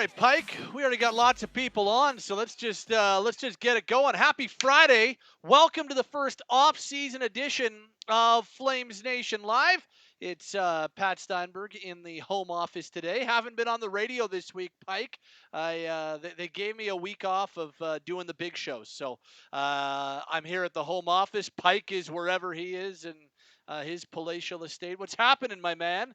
right, Pike. We already got lots of people on, so let's just get it going. Happy Friday! Welcome to the first off-season edition of Flamesnation Live. It's Pat Steinberg in the home office today. Haven't been on the radio this week, Pike. They gave me a week off of doing the big shows, so I'm here at the home office. Pike is wherever he is in his palatial estate. What's happening, my man?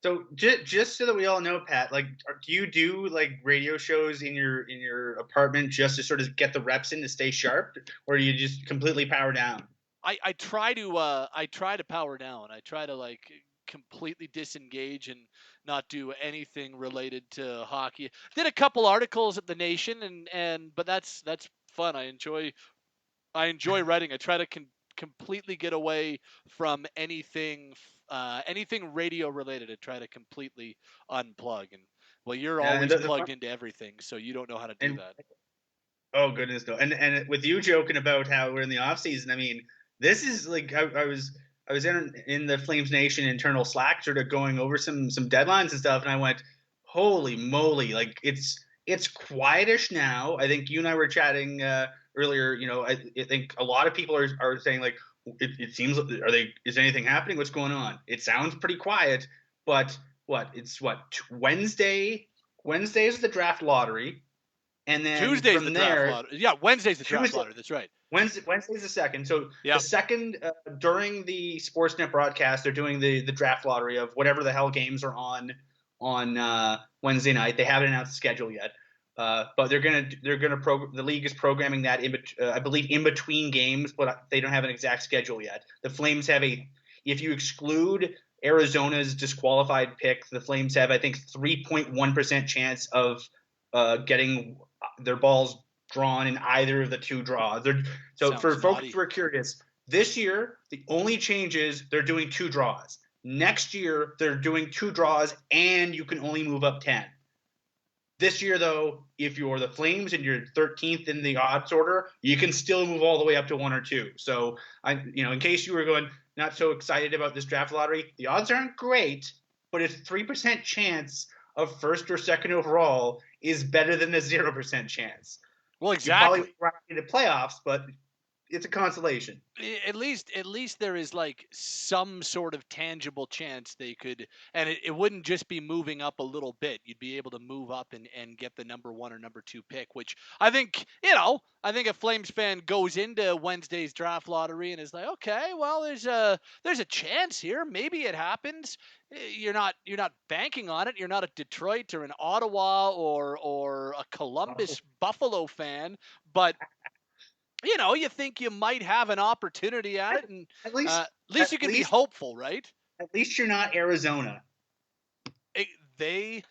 So just so that we all know, Pat, like, do you do like radio shows in your apartment just to sort of get the reps in to stay sharp, or do you just completely power down? I try to power down. I try to like completely disengage and not do anything related to hockey. Did a couple articles at the Nation but that's fun. I enjoy writing. I try to completely get away from anything radio related. I try to completely unplug. And well, you're Yeah, and always plugged into everything, so you don't know how to do and that. oh goodness, no. And with you joking about how we're in the off season, I mean, this is like I was in the Flames Nation internal Slack, sort of going over some deadlines and stuff, and I went, holy moly, like it's quietish now. I think you and I were chatting earlier. I think a lot of people are saying like it seems is anything happening? What's going on? It sounds pretty quiet, but Wednesday? Wednesday is the draft lottery. And then Tuesday's from the there, draft lottery. Yeah, Wednesday's the draft Tuesday, lottery. That's right. Wednesday's the second. So Yeah. the second during the Sportsnet broadcast, they're doing the draft lottery of whatever the hell games are on Wednesday night. They haven't announced the schedule yet, but the league is programming that I believe in between games, but they don't have an exact schedule yet. The Flames have if you exclude Arizona's disqualified pick, the Flames have, I think, 3.1% chance of getting their balls drawn in either of the two draws. So Sounds for naughty. folks who are curious, this year the only change is they're doing two draws. Next year they're doing two draws and you can only move up 10. This year, though, if you're the Flames and you're 13th in the odds order, you can still move all the way up to 1 or 2. So, in case you were going not so excited about this draft lottery, the odds aren't great, but it's 3% chance of first or second overall is better than the 0% chance. Well, exactly. You probably won't in the playoffs, but it's a consolation. At least there is like some sort of tangible chance they could, and it wouldn't just be moving up a little bit. You'd be able to move up and get the number 1 or number 2 pick, which I think a Flames fan goes into Wednesday's draft lottery and is like, okay, well, there's a chance here. Maybe it happens. You're not banking on it. You're not a Detroit or an Ottawa or a Columbus Buffalo fan, but you think you might have an opportunity at it, and at least you can be hopeful, right? At least you're not Arizona. They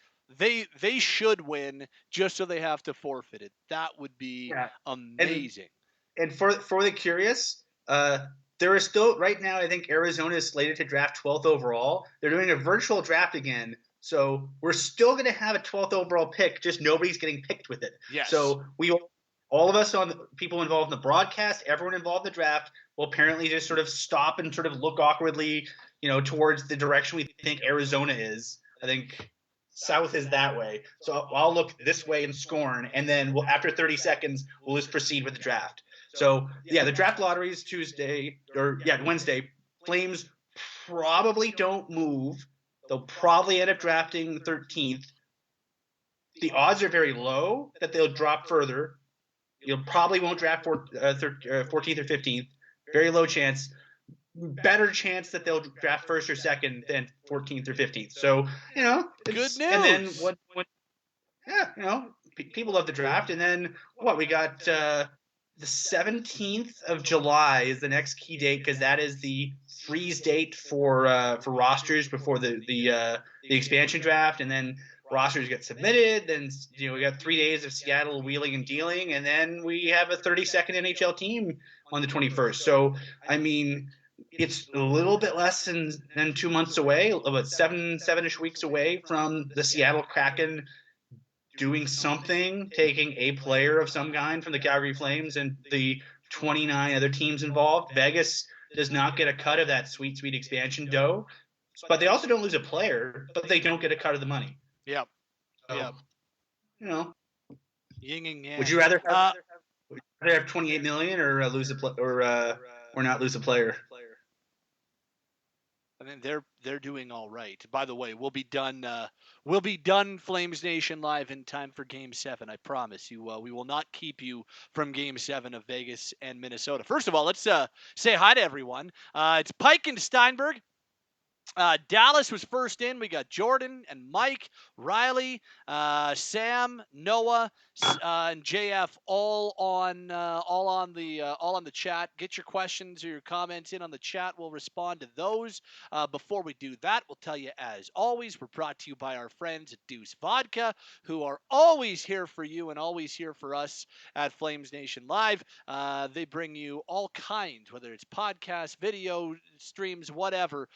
should win just so they have to forfeit it. That would be amazing. And for the curious, there is still right now. I think Arizona is slated to draft 12th overall. They're doing a virtual draft again. So we're still going to have a 12th overall pick, just nobody's getting picked with it. Yes. So all of us people involved in the broadcast, everyone involved in the draft will apparently just sort of stop and sort of look awkwardly, towards the direction we think Arizona is. I think south is that way. So I'll look this way and scorn, and then after 30 seconds, we'll just proceed with the draft. So yeah, the draft lottery is Wednesday. Flames probably don't move. They'll probably end up drafting 13th. The odds are very low that they'll drop further. You probably won't draft 14th or 15th. Very low chance. Better chance that they'll draft first or second than 14th or 15th. So, good news. And then people love the draft. And then we got the 17th of July is the next key date because that is the freeze date for rosters before the expansion draft, and then rosters get submitted. Then we got 3 days of Seattle wheeling and dealing, and then we have a 32nd NHL team on the 21st. So I mean, it's a little bit less than 2 months away, about 7-ish weeks away from the Seattle Kraken doing something, taking a player of some kind from the Calgary Flames and the 29 other teams involved. Vegas does not get a cut of that sweet expansion dough, but they also don't lose a player, but they don't get a cut of the money. Yep. you know, Yin and yang. would you rather have 28 million or lose or not lose a player? I mean, they're doing all right. By the way, we'll be done. We'll be done. Flames Nation live in time for Game 7. I promise you. We will not keep you from Game 7 of Vegas and Minnesota. First of all, let's say hi to everyone. It's Pike and Steinberg. Dallas was first in. We got Jordan and Mike, Riley, Sam, Noah, and JF all on the chat. Get your questions or your comments in on the chat. We'll respond to those. Before we do that, we'll tell you, as always, we're brought to you by our friends at Deuce Vodka, who are always here for you and always here for us at Flames Nation Live. They bring you all kinds, whether it's podcasts, video streams, whatever.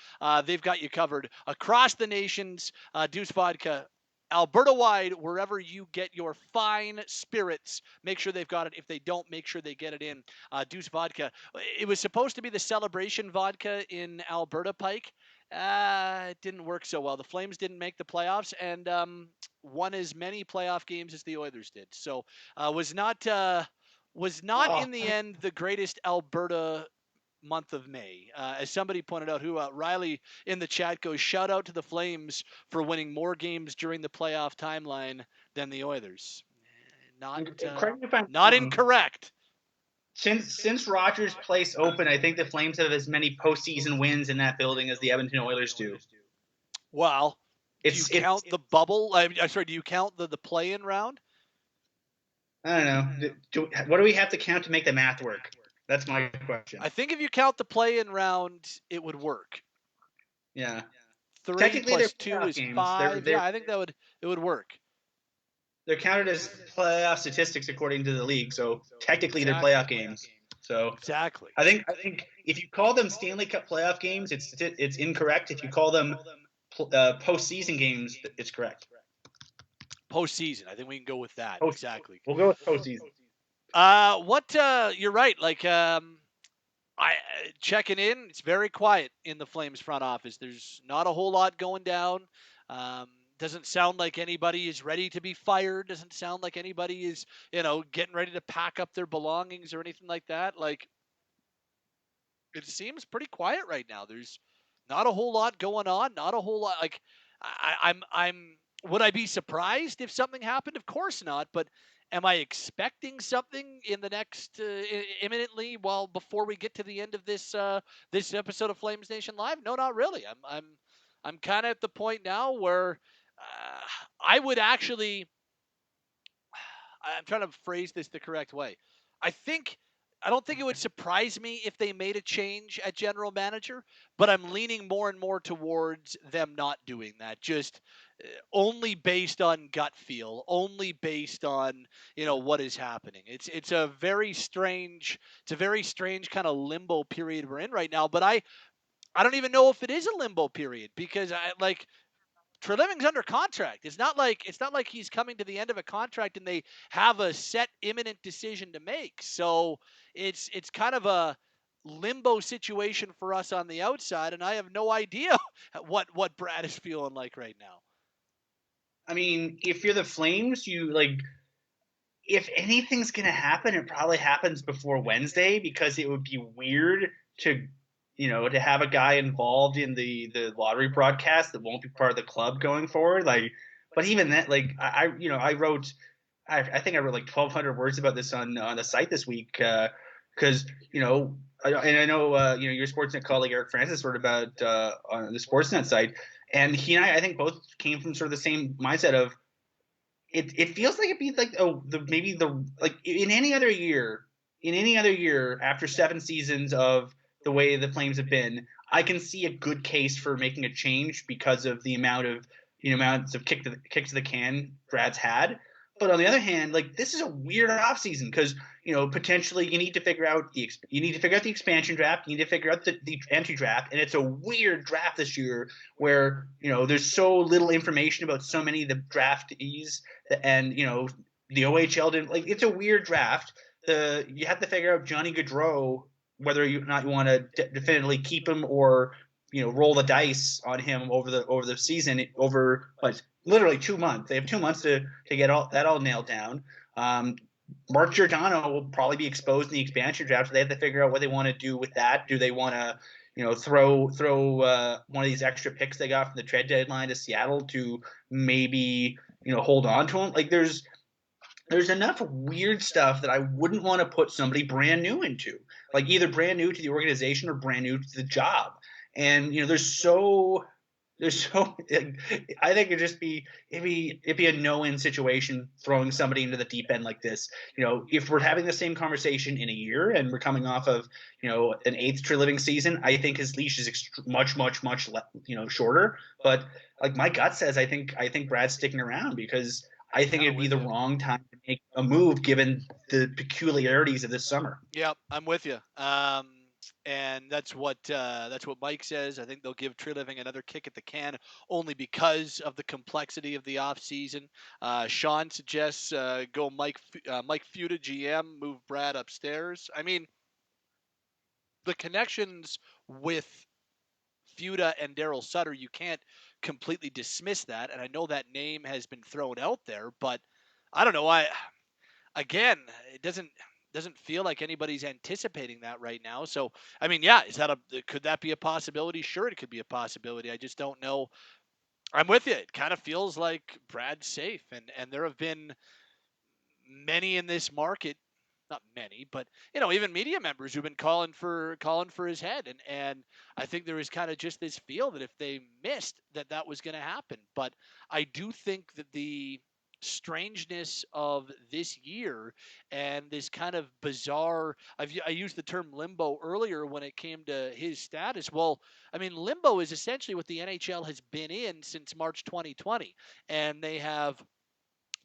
They've got you covered across the nations. Deuce Vodka, Alberta-wide, wherever you get your fine spirits, make sure they've got it. If they don't, make sure they get it in. Deuce Vodka. It was supposed to be the celebration vodka in Alberta, Pike. It didn't work so well. The Flames didn't make the playoffs and won as many playoff games as the Oilers did. So was not in the end the greatest Alberta month of May. As somebody pointed out, who Riley in the chat goes, shout out to the Flames for winning more games during the playoff timeline than the Oilers. Correct me if I'm Not wrong. incorrect. Since Rogers Place opened, I think the Flames have as many postseason wins in that building as the Edmonton Oilers do. Well, do you count the bubble? I'm sorry, do you count the play-in round? I don't know. What do we have to count to make the math work? That's my question. I think if you count the play-in round, it would work. Yeah. 3 plus 2 is 5. Yeah, I think it would work. They're counted as playoff statistics according to the league, so technically they're playoff games. So exactly. I think if you call them Stanley Cup playoff games, it's incorrect. If you call them postseason games, it's correct. Postseason. I think we can go with that. Exactly. We'll go with postseason. You're right. Like, I checking in. It's very quiet in the Flames front office. There's not a whole lot going down. Doesn't sound like anybody is ready to be fired. Doesn't sound like anybody is, getting ready to pack up their belongings or anything like that. Like, it seems pretty quiet right now. There's not a whole lot going on. Not a whole lot. Like, I'm. Would I be surprised if something happened? Of course not. But am I expecting something in the next imminently? Well, before we get to the end of this episode of Flames Nation Live, no, not really. I'm kind of at the point now where I would actually. I'm trying to phrase this the correct way. I don't think it would surprise me if they made a change at general manager, but I'm leaning more and more towards them not doing that. Just only based on gut feel, only based on what is happening. It's a very strange kind of limbo period we're in right now. But I don't even know if it is a limbo period because Treliving's under contract. It's not like he's coming to the end of a contract and they have a set imminent decision to make. So it's kind of a limbo situation for us on the outside, and I have no idea what Brad is feeling like right now. I mean, if you're the Flames, if anything's gonna happen, it probably happens before Wednesday because it would be weird to have a guy involved in the lottery broadcast that won't be part of the club going forward. But even that, I wrote, I think I wrote like 1,200 words about this on the site this week because I know your Sportsnet colleague Eric Francis wrote about on the Sportsnet site, and he and I think both came from sort of the same mindset of it feels like it'd be like in any other year after 7 seasons of the way the Flames have been, I can see a good case for making a change because of the amounts of kick to the can Brad's had. But on the other hand, this is a weird offseason because potentially you need to figure out the expansion draft, you need to figure out the entry draft, and it's a weird draft this year where there's so little information about so many of the draftees, and the OHL didn't it's a weird draft. You have to figure out Johnny Gaudreau, whether or not you want to definitively keep him or roll the dice on him over the season, over literally 2 months. They have 2 months to get all nailed down. Mark Giordano will probably be exposed in the expansion draft, so they have to figure out what they want to do with that. Do they want to throw one of these extra picks they got from the trade deadline to Seattle to maybe hold on to him? Like there's enough weird stuff that I wouldn't want to put somebody brand new into, like either brand new to the organization or brand new to the job. And there's so I think it'd be a no-win situation throwing somebody into the deep end like this. If we're having the same conversation in a year and we're coming off of an eighth true living season, I think his leash is much shorter. But like my gut says, I think Brad's sticking around because I think it'd be the wrong time to make a move given the peculiarities of this summer. Yep, I'm with you. And that's what Mike says. I think they'll give Treliving another kick at the can only because of the complexity of the offseason. Sean suggests go Mike Futa GM, move Brad upstairs. I mean, the connections with Futa and Daryl Sutter, you can't completely dismiss that. And I know that name has been thrown out there, but I don't know. Again, it doesn't feel like anybody's anticipating that right now. So, I mean, yeah, could that be a possibility? Sure, it could be a possibility. I just don't know. I'm with you. It kind of feels like Brad's safe, and there have been many in this market, not many, but even media members who've been calling for his head, and I think there was kind of just this feel that if they missed that was going to happen. But I do think that the strangeness of this year and this kind of bizarre, I used the term limbo earlier when it came to his status. Well, I mean, limbo is essentially what the NHL has been in since March 2020, and they have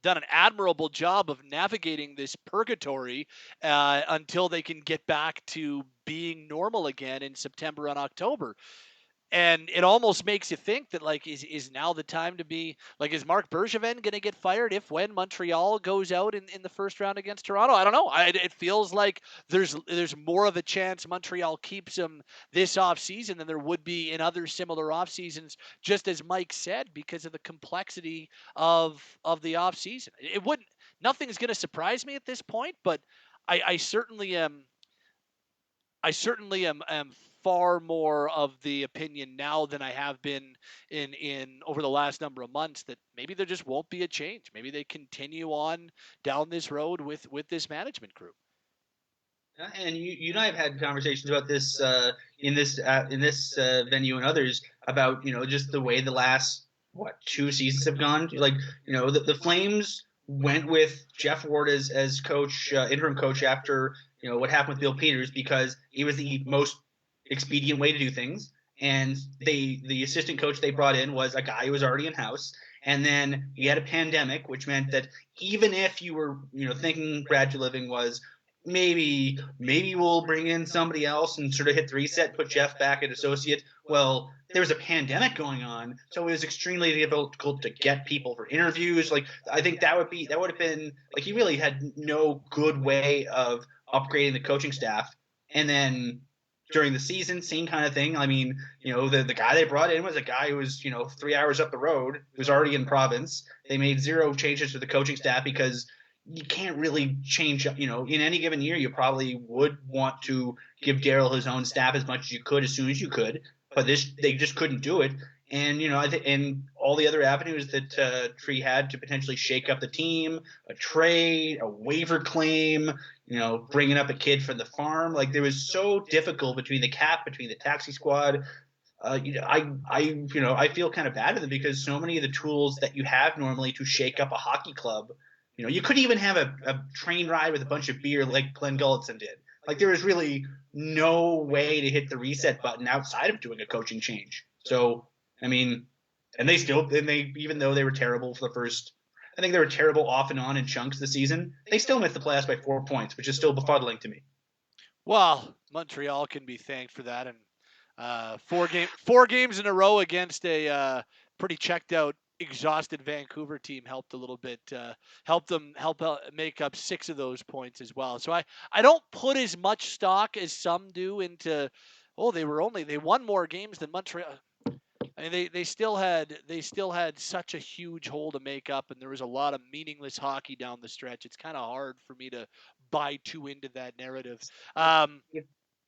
done an admirable job of navigating this purgatory until they can get back to being normal again in September and October. And it almost makes you think that, like, is now the time to be like, is Mark Bergevin going to get fired when Montreal goes out in the first round against Toronto? I don't know. It feels like there's more of a chance Montreal keeps him this offseason than there would be in other similar off seasons, just as Mike said, because of the complexity of the offseason. It wouldn't, nothing's going to surprise me at this point, but I certainly am. I certainly am far more of the opinion now than I have been in over the last number of months that maybe there just won't be a change. Maybe they continue on down this road with this management group. And you and I have had conversations about this in this venue and others about just the way the last 2 seasons have gone. Like the Flames went with Jeff Ward as coach, interim coach after what happened with Bill Peters because it was the most expedient way to do things. And the assistant coach they brought in was a guy who was already in house. And then you had a pandemic, which meant that even if you were thinking Brad Living was maybe we'll bring in somebody else and sort of hit the reset, put Jeff back at associate. Well, there was a pandemic going on, so it was extremely difficult to get people for interviews. Like I think that would have been like he really had no good way of upgrading the coaching staff. And then during the season, same kind of thing. I mean, the guy they brought in was a guy who was 3 hours up the road, who was already in province. They made zero changes to the coaching staff because you can't really change, in any given year, you probably would want to give Daryl his own staff as much as you could, as soon as you could, but they just couldn't do it. And, I think, and all the other avenues that Tree had to potentially shake up the team, a trade, a waiver claim, bringing up a kid from the farm, like there was so difficult between the cap, between the taxi squad. I feel kind of bad for them because so many of the tools that you have normally to shake up a hockey club, you couldn't even have a train ride with a bunch of beer like Glenn Gulletson did. Like there was really no way to hit the reset button outside of doing a coaching change. So, I mean, and even though they were terrible for the first, I think they were terrible off and on in chunks this season, they still missed the playoffs by 4 points, which is still befuddling to me. Well, Montreal can be thanked for that, and four games in a row against a pretty checked out, exhausted Vancouver team helped a little bit. Help make up 6 of those points as well. So I don't put as much stock as some do into Oh, they won more games than Montreal. I mean, they still had such a huge hole to make up, and there was a lot of meaningless hockey down the stretch. It's kind of hard for me to buy too into that narrative. Um,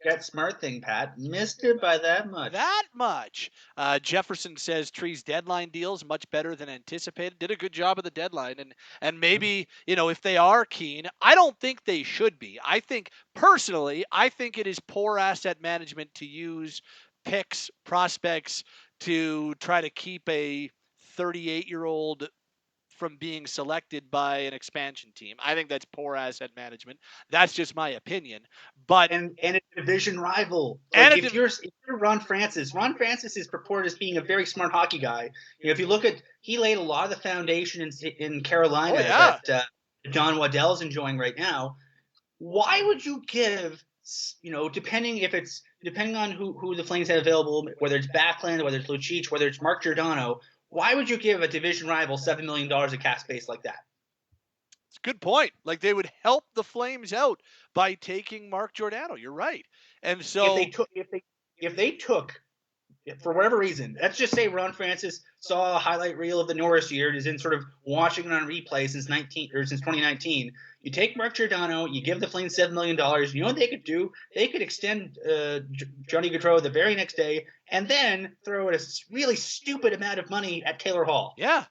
That smart thing, Pat. Missed it by that much. that much. Jefferson says Tree's deadline deals much better than anticipated. Did a good job of the deadline, and maybe if they are keen, I don't think they should be. I think personally, I think it is poor asset management to use picks, prospects to try to keep a 38-year-old from being selected by an expansion team. I think that's poor asset management. That's just my opinion. But and a division rival. Like if you're Ron Francis is purported as being a very smart hockey guy. If you look at, he laid a lot of the foundation in Carolina that John Waddell's enjoying right now. Why would you give, depending on who the Flames had available, whether it's Backlund, whether it's Lucic, whether it's Mark Giordano, why would you give a division rival $7 million of cap space like that? It's a good point. Like, they would help the Flames out by taking Mark Giordano. You're right. And so if they took for whatever reason, let's just say Ron Francis saw a highlight reel of the Norris year and is in sort of watching it on replay since 2019. You take Mark Giordano, you give the Flames $7 million. You know what they could do? They could extend Johnny Gaudreau the very next day and then throw a really stupid amount of money at Taylor Hall. Yeah.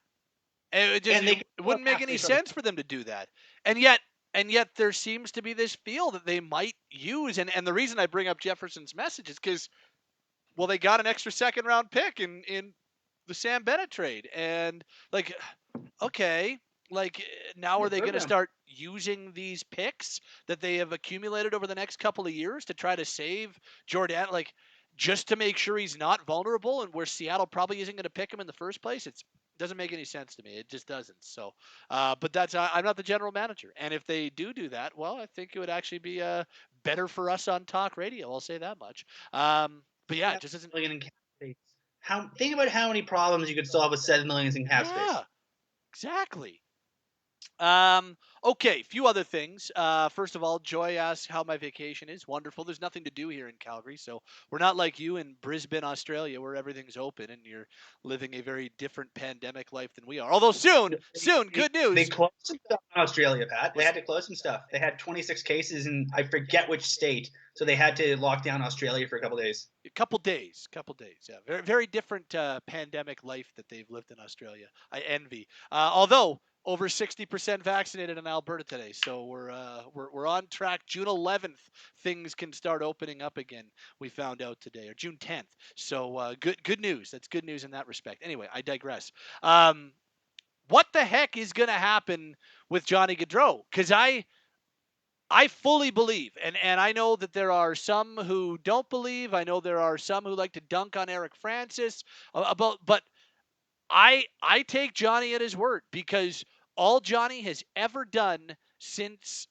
It wouldn't make any sense for them to do that. And yet there seems to be this feel that they might use. And the reason I bring up Jefferson's message is because, well, they got an extra second round pick in the Sam Bennett trade. And like, okay, like now are they going to start using these picks that they have accumulated over the next couple of years to try to save Jordan, like just to make sure he's not vulnerable, and where Seattle probably isn't going to pick him in the first place? It doesn't make any sense to me. It just doesn't. So, but I'm not the general manager. And if they do that, well, I think it would actually be better for us on talk radio. I'll say that much. But yeah, it just isn't. Think about how many problems you could solve with $7 million in cap space. Yeah, exactly. Okay, a few other things. First of all, Joy asks how my vacation is. Wonderful. There's nothing to do here in Calgary, so we're not like you in Brisbane, Australia, where everything's open and you're living a very different pandemic life than we are. Although soon, good news. They closed some stuff in Australia, Pat. They had to close some stuff. They had 26 cases in, I forget which state, so they had to lock down Australia for a couple days. Couple days, yeah. Very, very different pandemic life that they've lived in Australia. I envy. Although over 60% vaccinated in Alberta today, so we're on track. June 11th, things can start opening up again. We found out today, or June 10th. So good news. That's good news in that respect. Anyway, I digress. What the heck is going to happen with Johnny Gaudreau? Because I fully believe, and I know that there are some who don't believe. I know there are some who like to dunk on Eric Francis but I take Johnny at his word, because all Johnny has ever done since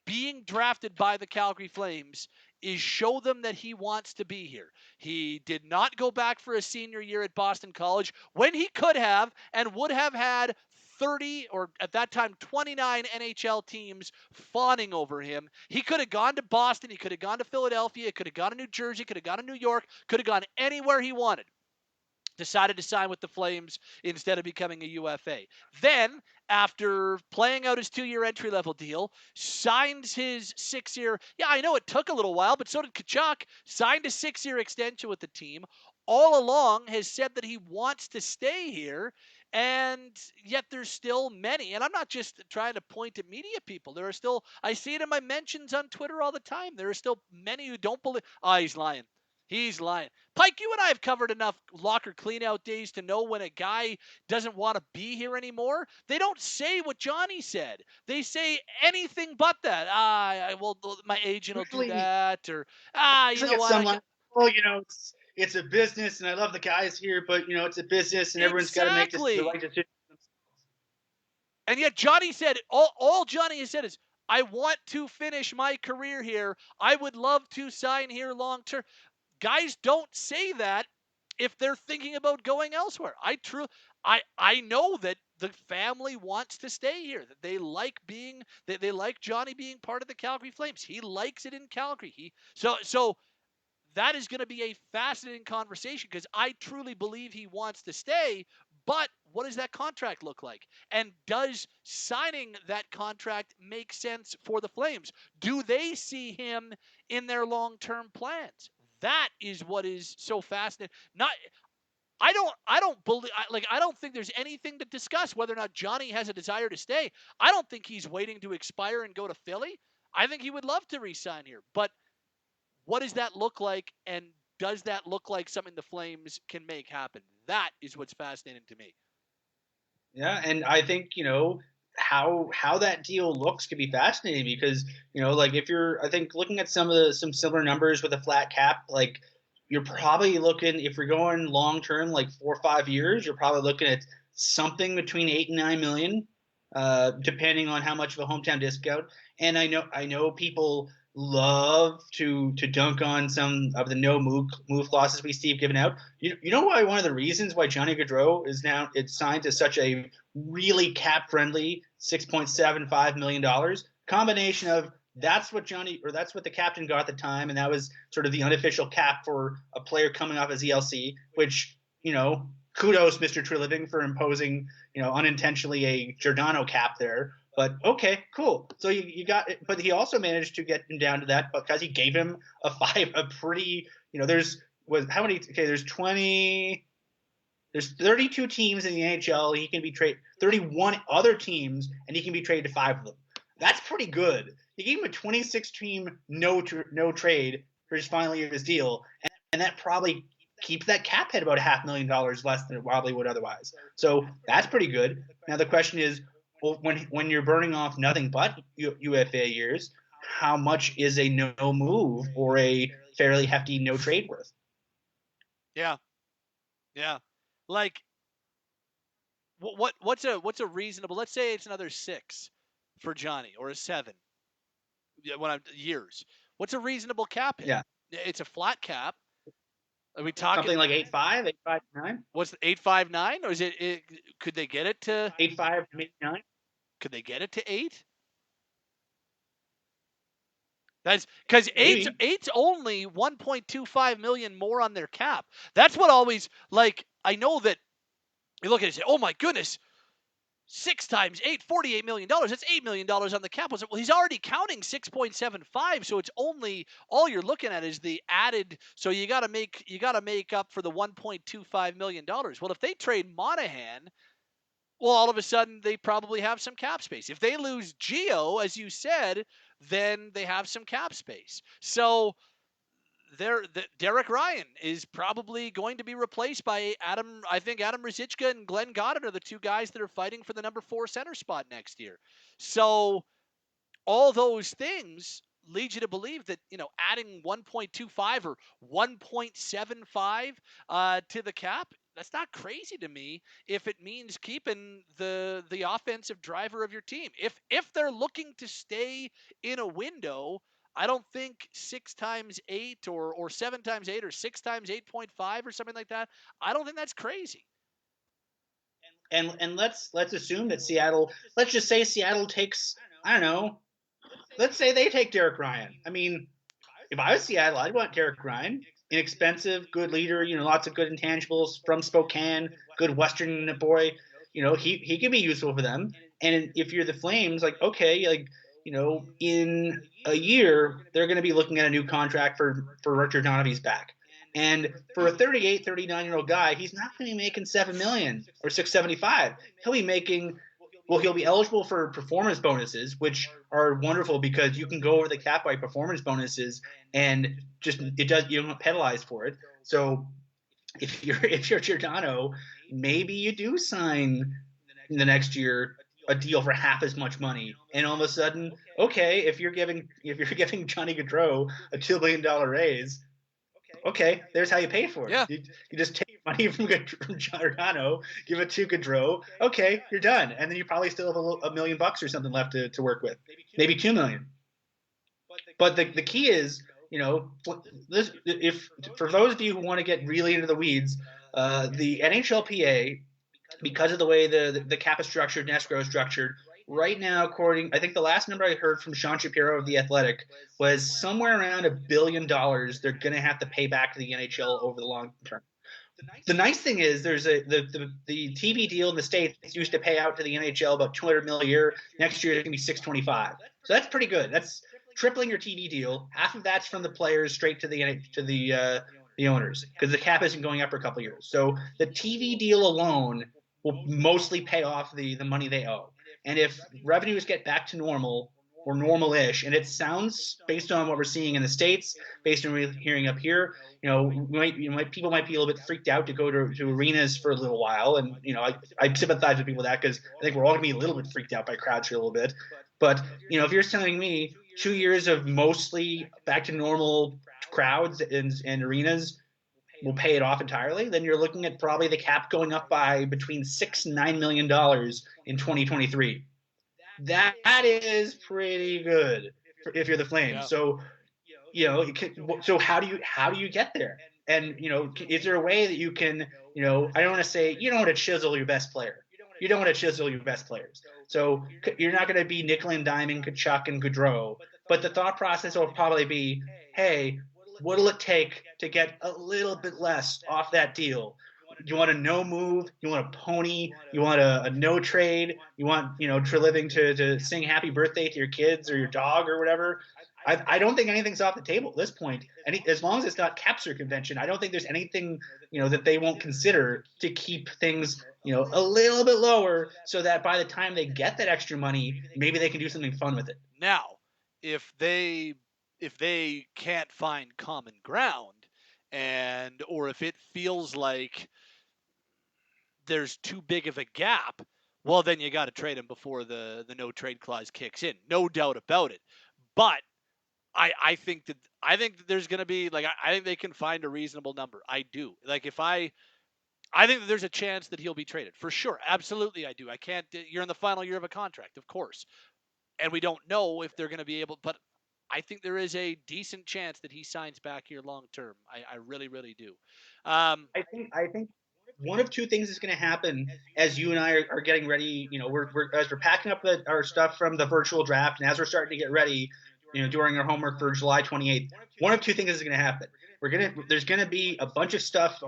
being drafted by the Calgary Flames is show them that he wants to be here. He did not go back for a senior year at Boston College when he could have and would have had 30, or at that time 29 NHL teams fawning over him. He could have gone to Boston, he could have gone to Philadelphia, he could have gone to New Jersey, could have gone to New York, could have gone anywhere he wanted. Decided to sign with the Flames instead of becoming a UFA. Then, after playing out his 2-year entry-level deal, signs his 6-year. Yeah, I know it took a little while, but so did Tkachuk. Signed a 6-year extension with the team. All along has said that he wants to stay here, and yet there's still many. And I'm not just trying to point at media people. There are still, I see it in my mentions on Twitter all the time. There are still many who don't believe. Oh, he's lying. He's lying. Pike, you and I have covered enough locker cleanout days to know when a guy doesn't want to be here anymore. They don't say what Johnny said. They say anything but that. Well, my agent will do that. Or, you know what? It's a business, and I love the guys here, but, it's a business, and everyone's got to make the right decision. And yet Johnny said, all Johnny has said is, I want to finish my career here. I would love to sign here long term. Guys don't say that if they're thinking about going elsewhere. I know that the family wants to stay here, that they like they like Johnny being part of the Calgary Flames. He likes it in Calgary. So that is going to be a fascinating conversation because I truly believe he wants to stay. But what does that contract look like? And does signing that contract make sense for the Flames? Do they see him in their long-term plans? That is what is so fascinating. I don't believe I don't think there's anything to discuss whether or not Johnny has a desire to stay. I don't think he's waiting to expire and go to Philly. I think he would love to re-sign here. But what does that look like, and does that look like something the Flames can make happen? That is what's fascinating to me. Yeah, and I think how that deal looks could be fascinating because like if you're I think looking at some similar numbers with a flat cap, like you're probably looking if you're going long term like 4 or 5 years, you're probably looking at something between 8 and 9 million, depending on how much of a hometown discount. And I know people love to dunk on some of the no move clauses we see given out. You know why one of the reasons why Johnny Gaudreau is now it's signed to such a really cap friendly $6.75 million combination of that's what the captain got at the time, and that was sort of the unofficial cap for a player coming off his ELC, which kudos Mr. Treliving for imposing unintentionally a Giordano cap there. But okay, cool. So you got it, but he also managed to get him down to that because he gave him a pretty there's how many there's 20 there's 32 teams in the NHL. He can be traded 31 other teams, and he can be traded to 5 of them. That's pretty good. He gave him a 26 team no trade for his final year of his deal, and that probably keeps that cap hit about $500,000 less than it probably would otherwise. So that's pretty good. Now the question is, well, when you're burning off nothing but UFA years, how much is a no move or a fairly hefty no trade worth? Yeah, yeah. Like, what's a reasonable? Let's say it's another 6 for Johnny or a 7. Years. What's a reasonable cap hit? Yeah, It's a flat cap. Are we talking something like 8.5, 8.59? What's 8.59, or is it? Could they get it to 8.5 to 8.9? Could they get it to 8? That's because Maybe. eight's only 1.25 million more on their cap. That's what always I know that you look at it and say, oh my goodness, 6 times 8, $48 million. That's $8 million on the cap. Well, he's already counting 6.75, so it's only all you're looking at is the added. So you got to make up for the $1.25 million. Well, if they trade Monahan, well, all of a sudden they probably have some cap space. If they lose Gio, as you said, then they have some cap space. So Derek Ryan is probably going to be replaced by Adam. I think Adam Ruzicka and Glenn Goddard are the 2 guys that are fighting for the number 4 center spot next year. So all those things lead you to believe that adding 1.25 or 1.75 to the cap, that's not crazy to me if it means keeping the offensive driver of your team. If they're looking to stay in a window, I don't think 6 times 8 or 7 times 8 or 6 times 8.5 or something like that. I don't think that's crazy. And let's assume that let's just say Seattle takes, I don't know, let's say they take Derek Ryan. I mean, if I was Seattle, I'd want Derek Ryan. Inexpensive, good leader, lots of good intangibles from Spokane, good Western boy. He can be useful for them. And if you're the Flames, like, okay, like, in a year, they're going to be looking at a new contract for Richard Donahue's back. And for a 38, 39-year-old guy, he's not going to be making $7 million or $6.75. He'll be making he'll be eligible for performance bonuses, which are wonderful because you can go over the cap by performance bonuses, and you don't penalize for it. So if you're Giordano, maybe you do sign in the next year a deal for half as much money, and all of a sudden, okay, if you're giving Johnny Gaudreau a $2 million raise, okay, there's how you pay for it. Yeah. You just take money from Giordano, give it to Gaudreau. Okay, you're done, and then you probably still have $1 million or something left to work with, maybe $2 million. But the key is, if for those of you who want to get really into the weeds, the NHLPA, because of the way the cap is structured and escrow is structured, right now, I think the last number I heard from Sean Shapiro of The Athletic was somewhere around $1 billion they're going to have to pay back to the NHL over the long term. The nice thing is there's the TV deal in the States used to pay out to the NHL about $200 million a year. Next year, it's going to be $625. So that's pretty good. That's tripling your TV deal. Half of that's from the players straight to the owners because the cap isn't going up for a couple of years. So the TV deal alone will mostly pay off the money they owe. And if revenues get back to normal or normal-ish, and it sounds based on what we're seeing in the States, based on what we're hearing up here, people might be a little bit freaked out to go to arenas for a little while, and I sympathize with people with that because I think we're all gonna be a little bit freaked out by crowds for a little bit. But if you're telling me 2 years of mostly back to normal crowds and arenas will pay it off entirely, then you're looking at probably the cap going up by between $6 and $9 million in 2023. That is pretty good if you're the Flames. Yeah. So how do you get there? And is there a way that you can, I don't want to say you don't want to chisel your best player. You don't want to chisel your best players. So you're not going to be nickel and diming Kachuk and Gaudreau. But the thought process will probably be, hey, what'll it take to get a little bit less off that deal? You want a no move? You want a pony? You want a no trade? You want Treliving to sing happy birthday to your kids or your dog or whatever? I don't think anything's off the table at this point. And as long as it's not cap circumvention, I don't think there's anything that they won't consider to keep things a little bit lower, so that by the time they get that extra money, maybe they can do something fun with it. Now, if they can't find common ground, or if it feels like there's too big of a gap, well, then you got to trade him before the no trade clause kicks in. No doubt about it. But I think that there's going to be I think they can find a reasonable number. I do. I think that there's a chance that he'll be traded for sure. Absolutely, I do. I can't. You're in the final year of a contract, of course, and we don't know if they're going to be able. But I think there is a decent chance that he signs back here long term. I really, really do. I think one of two things is going to happen as you and I are getting ready. As we're packing up our stuff from the virtual draft, and as we're starting to get ready, during our homework for July 28th. One of two things is going to happen. There's going to be a bunch of stuff.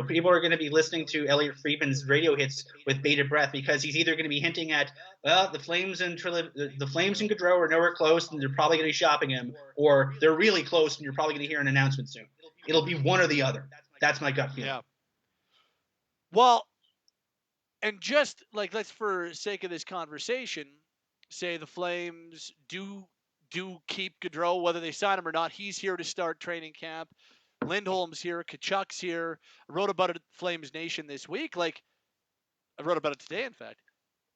People are going to be listening to Elliot Friedman's radio hits with bated breath because he's either going to be hinting at, well, the Flames and Gaudreau are nowhere close, and they're probably going to be shopping him, or they're really close, and you're probably going to hear an announcement soon. It'll be one or the other. That's my gut feeling. Yeah. Well, and just let's, for sake of this conversation, say the Flames do keep Gaudreau, whether they sign him or not. He's here to start training camp. Lindholm's here. Kachuk's here. I wrote about it at Flamesnation this week. I wrote about it today, in fact.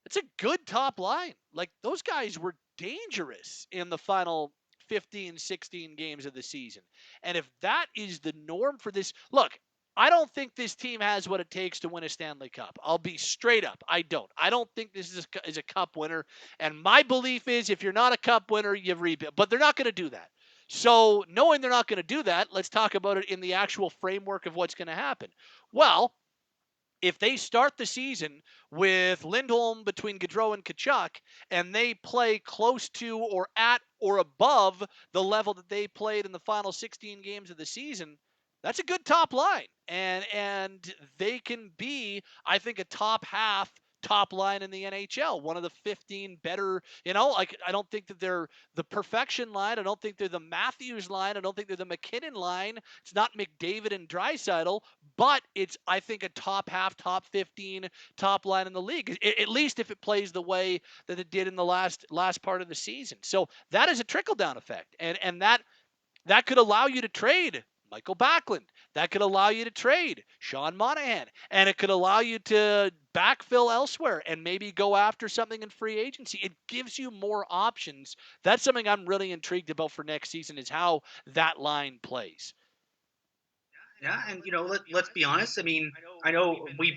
It's a good top line. Those guys were dangerous in the final 15, 16 games of the season. And if that is the norm for this, look, I don't think this team has what it takes to win a Stanley Cup. I'll be straight up. I don't. I don't think this is a cup winner. And my belief is if you're not a cup winner, you rebuild. But they're not going to do that. So knowing they're not going to do that, let's talk about it in the actual framework of what's going to happen. Well, if they start the season with Lindholm between Gaudreau and Kachuk, and they play close to or at or above the level that they played in the final 16 games of the season, that's a good top line. And they can be, I think, a top half top line in the NHL, one of the 15 better, I don't think that they're the perfection line. I don't think they're the Matthews line. I don't think they're the McKinnon line. It's not McDavid and Draisaitl, but it's, I think, a top half, top 15 top line in the league, at least if it plays the way that it did in the last part of the season. So that is a trickle-down effect, and that could allow you to trade Michael Backlund. That could allow you to trade Sean Monahan. And it could allow you to backfill elsewhere and maybe go after something in free agency. It gives you more options. That's something I'm really intrigued about for next season, is how that line plays. Yeah, and let's be honest. I mean, I know we've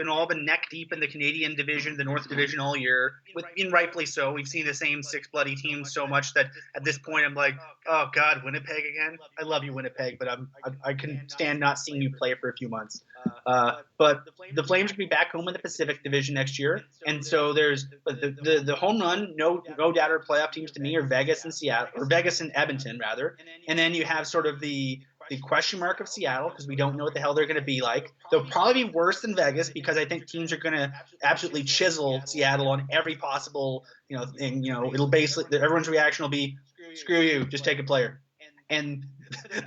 all been neck deep in the Canadian division, the North Division all year, and rightfully so. We've seen the same six bloody teams so much that at this point I'm like, oh God, Winnipeg again. I love you, Winnipeg, but I can stand not seeing you play for a few months. But the Flames will be back home in the Pacific Division next year, and so there's the home run, no doubt, are playoff teams to me are Vegas and Seattle, or Vegas and Edmonton rather, and then you have sort of the question mark of Seattle because we don't know what the hell they're going to be like. They'll probably be worse than Vegas because I think teams are going to absolutely chisel Seattle on every possible thing. It'll basically everyone's reaction will be screw you, just take a player. And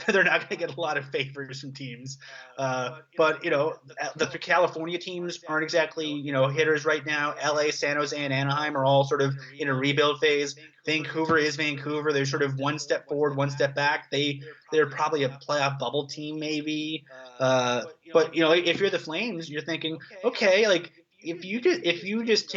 they're not going to get a lot of favors from teams. But the California teams aren't exactly, hitters right now. LA, San Jose, and Anaheim are all sort of in a rebuild phase. Vancouver is Vancouver. They're sort of one step forward, one step back. They're probably a playoff bubble team maybe. But if you're the Flames, you're thinking, okay, like if you just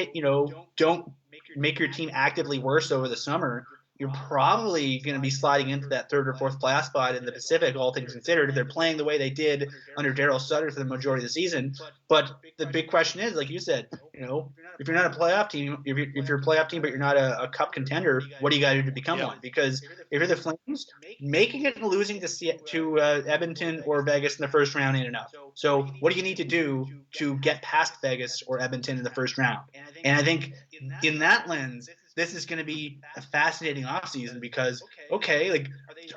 don't make your team actively worse over the summer, you're probably going to be sliding into that third or fourth playoff spot in the Pacific, all things considered, if they're playing the way they did under Darryl Sutter for the majority of the season. But the big question is, like you said, if you're not a playoff team, if you're a playoff team but you're not a cup contender, what do you got to do to become one? Because if you're the Flames, making it and losing to Edmonton or Vegas in the first round ain't enough. So what do you need to do to get past Vegas or Edmonton in the first round? And I think in that lens, this is going to be a fascinating offseason because, okay, like,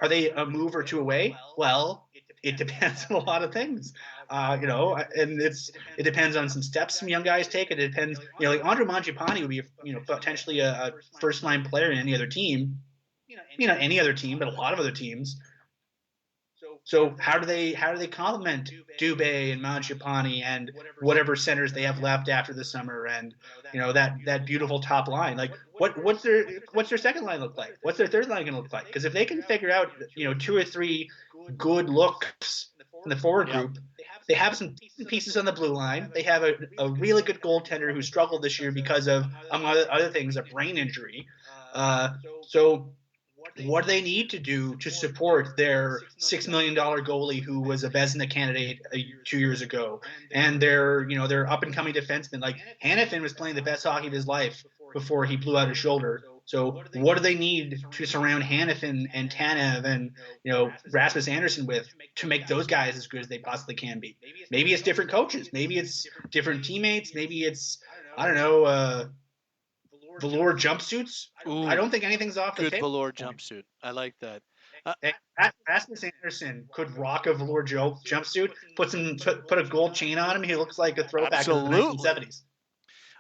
are they a move or two away? Well, it depends on a lot of things, and it depends on some steps some young guys take. It depends, like Andre Mangiapane would be, potentially a first-line player in any other team, any other team, but a lot of other teams. So how do they complement Dubé and Mangiapane and whatever centers they have left after the summer, and that beautiful top line? Like what's their second line look like? What's their third line going to look like? Because if they can figure out two or three good looks in the forward group, they have some pieces on the blue line. They have a really good goaltender who struggled this year because of, among other things, a brain injury. So what do they need to do to support their $6 million goalie who was a Vezina candidate 2 years ago, and their up and coming defenseman? Like Hanifin was playing the best hockey of his life before he blew out his shoulder. So what do they need to surround Hanifin and Tanev and Rasmus Anderson with to make those guys as good as they possibly can be? Maybe it's different coaches. Maybe it's different teammates. Maybe it's velour jumpsuits. Ooh, I don't think anything's off the table. Good velour jumpsuit. I like that. Rasmus Anderson could rock a velour jumpsuit. Put a gold chain on him. He looks like a throwback to the 1970s. He's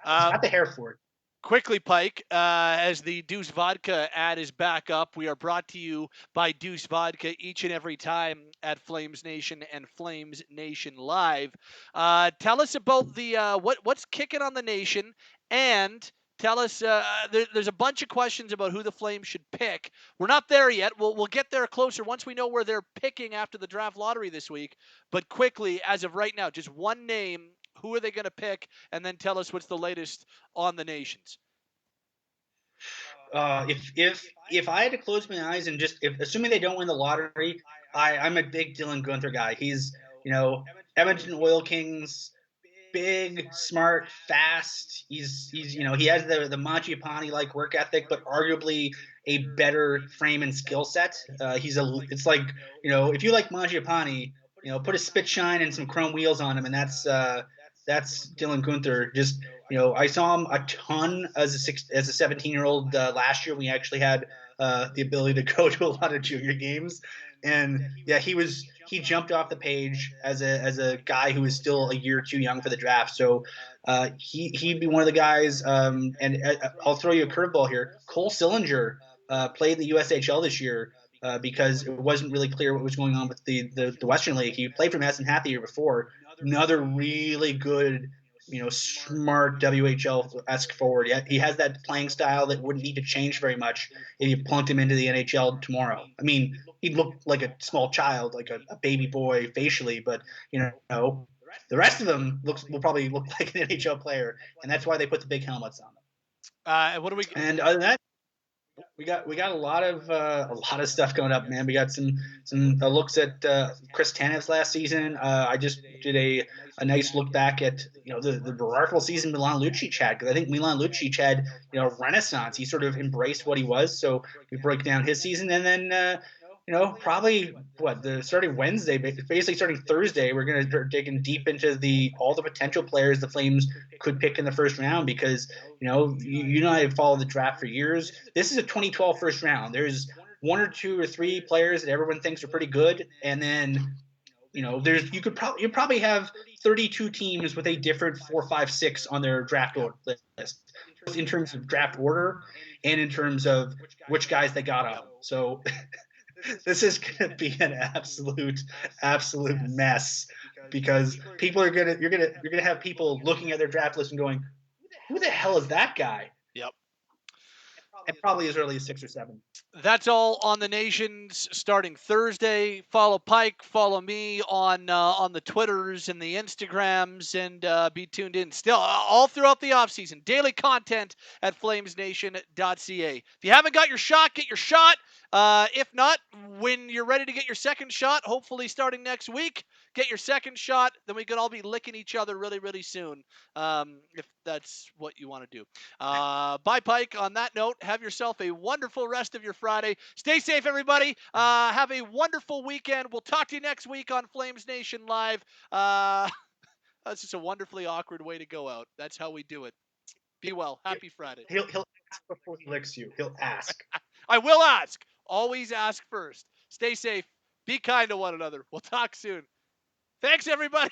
got the hair for it. Quickly, Pike, as the Deuce Vodka ad is back up, we are brought to you by Deuce Vodka each and every time at Flames Nation and Flames Nation Live. Tell us about the what's kicking on the nation, and tell us there's a bunch of questions about who the Flames should pick. We're not there yet. We'll get there closer once we know where they're picking after the draft lottery this week. But quickly, as of right now, just one name. Who are they going to pick? And then tell us what's the latest on the nations. If I had to close my eyes and assuming they don't win the lottery, I'm a big Dylan Guenther guy. He's Edmonton Oil Kings, big, smart, fast. He has the Mangiapane like work ethic, but arguably a better frame and skill set. It's like if you like Mangiapane, put a spit shine and some chrome wheels on him, and that's Dylan Guenther. Just I saw him a ton as a 17-year-old last year. We actually had the ability to go to a lot of junior games, and yeah, he jumped off the page as a guy who is still a year too young for the draft. So he'd be one of the guys. And I'll throw you a curveball here. Cole Sillinger played in the USHL this year. Because it wasn't really clear what was going on with the Western League. He played for Medicine Hat the year before. Another really good, smart WHL-esque forward. Yet he has that playing style that wouldn't need to change very much if you plunked him into the NHL tomorrow. I mean, he'd look like a small child, like a baby boy facially, but the rest of them will probably look like an NHL player, and that's why they put the big helmets on them. What do we? And other than that, we got a lot of stuff going up, man. We got some looks at Chris Tanev's last season. I just did a nice look back at the remarkable season Milan Lucic had, because I think Milan Lucic had renaissance. He sort of embraced what he was. So we break down his season, and then probably the starting Wednesday, basically starting Thursday, we're going to start digging deep into all the potential players the Flames could pick in the first round because you and I have followed the draft for years. This is a 2012 first round. There's one or two or three players that everyone thinks are pretty good, and then you probably have 32 teams with a different 4, 5, 6 on their draft list in terms of draft order and in terms of which guys they got on. So this is going to be an absolute mess because you're gonna have people looking at their draft list and going, "Who the hell is that guy?" Yep. And probably as early as 6 or 7. That's all on the Nations starting Thursday. Follow Pike, follow me on the Twitters and the Instagrams, and be tuned in still all throughout the offseason. Daily content at flamesnation.ca. If you haven't got your shot, get your shot. If not, when you're ready to get your second shot, hopefully starting next week, get your second shot. Then we could all be licking each other really, really soon, if that's what you want to do. Bye, Pike. On that note, have yourself a wonderful rest of your Friday. Stay safe, everybody. Have a wonderful weekend. We'll talk to you next week on Flames Nation Live. That's just a wonderfully awkward way to go out. That's how we do it. Be well. Happy Friday. He'll ask before he licks you. He'll ask. I will ask. Always ask first. Stay safe. Be kind to one another. We'll talk soon. Thanks, everybody.